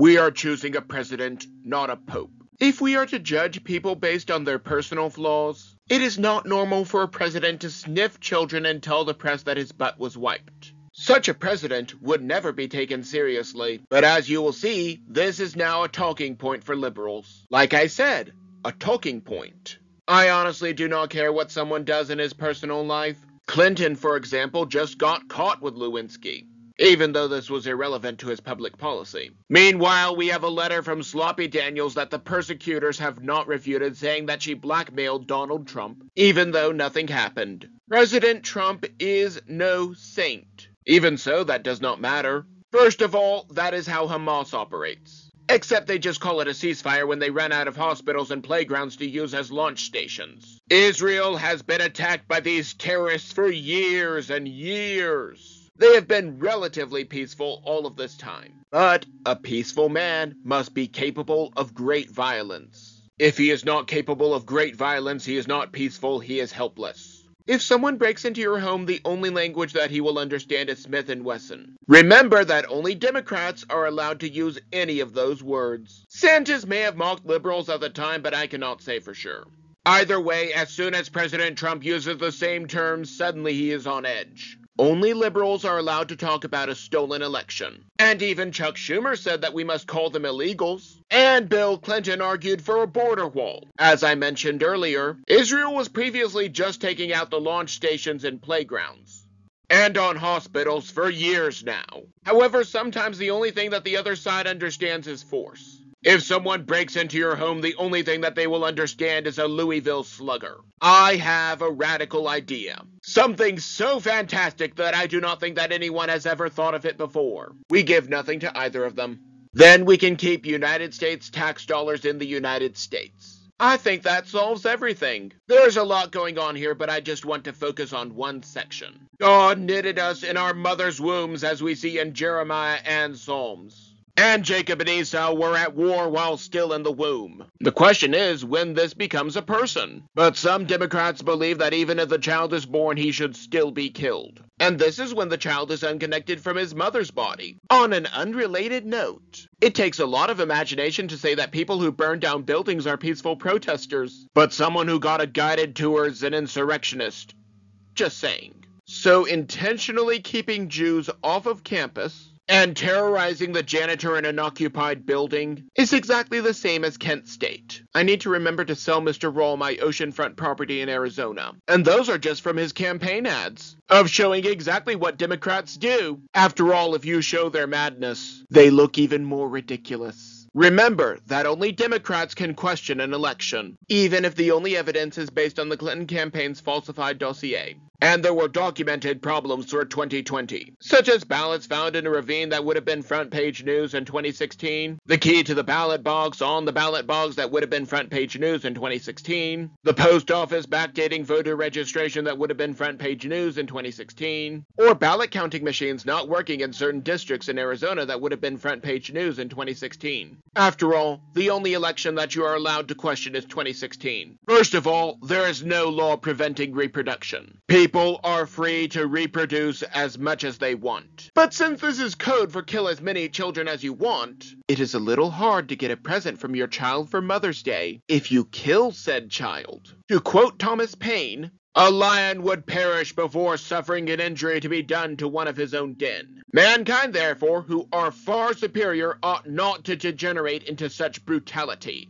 We are choosing a president, not a pope. If we are to judge people based on their personal flaws, it is not normal for a president to sniff children and tell the press that his butt was wiped. Such a president would never be taken seriously, but as you will see, this is now a talking point for liberals. Like I said, a talking point. I honestly do not care what someone does in his personal life. Clinton, for example, just got caught with Lewinsky, even though this was irrelevant to his public policy. Meanwhile, we have a letter from Sloppy Daniels that the persecutors have not refuted, saying that she blackmailed Donald Trump, even though nothing happened. President Trump is no saint. Even so, that does not matter. First of all, that is how Hamas operates. Except they just call it a ceasefire when they ran out of hospitals and playgrounds to use as launch stations. Israel has been attacked by these terrorists for years and years. They have been relatively peaceful all of this time. But a peaceful man must be capable of great violence. If he is not capable of great violence, he is not peaceful, he is helpless. If someone breaks into your home, the only language that he will understand is Smith & Wesson. Remember that only Democrats are allowed to use any of those words. Santos may have mocked liberals at the time, but I cannot say for sure. Either way, as soon as President Trump uses the same terms, suddenly he is on edge. Only liberals are allowed to talk about a stolen election. And even Chuck Schumer said that we must call them illegals. And Bill Clinton argued for a border wall. As I mentioned earlier, Israel was previously just taking out the launch stations and playgrounds, and on hospitals for years now. However, sometimes the only thing that the other side understands is force. If someone breaks into your home, the only thing that they will understand is a Louisville slugger. I have a radical idea. Something so fantastic that I do not think that anyone has ever thought of it before. We give nothing to either of them. Then we can keep United States tax dollars in the United States. I think that solves everything. There's a lot going on here, but I just want to focus on one section. God knitted us in our mother's wombs, as we see in Jeremiah and Psalms. And Jacob and Esau were at war while still in the womb. The question is when this becomes a person. But some Democrats believe that even if the child is born, he should still be killed. And this is when the child is unconnected from his mother's body. On an unrelated note, it takes a lot of imagination to say that people who burn down buildings are peaceful protesters, but someone who got a guided tour is an insurrectionist. Just saying. So intentionally keeping Jews off of campus and terrorizing the janitor in an occupied building is exactly the same as Kent State. I need to remember to sell Mr. Roll my oceanfront property in Arizona. And those are just from his campaign ads, of showing exactly what Democrats do. After all, if you show their madness, they look even more ridiculous. Remember that only Democrats can question an election, even if the only evidence is based on the Clinton campaign's falsified dossier. And there were documented problems for 2020, such as ballots found in a ravine that would have been front page news in 2016, the key to the ballot box on the ballot box that would have been front page news in 2016, the post office backdating voter registration that would have been front page news in 2016, or ballot counting machines not working in certain districts in Arizona that would have been front page news in 2016. After all, the only election that you are allowed to question is 2016. First of all, there is no law preventing reproduction. People are free to reproduce as much as they want. But since this is code for kill as many children as you want, it is a little hard to get a present from your child for Mother's Day if you kill said child. To quote Thomas Paine, "A lion would perish before suffering an injury to be done to one of his own den." Mankind, therefore, who are far superior, ought not to degenerate into such brutality.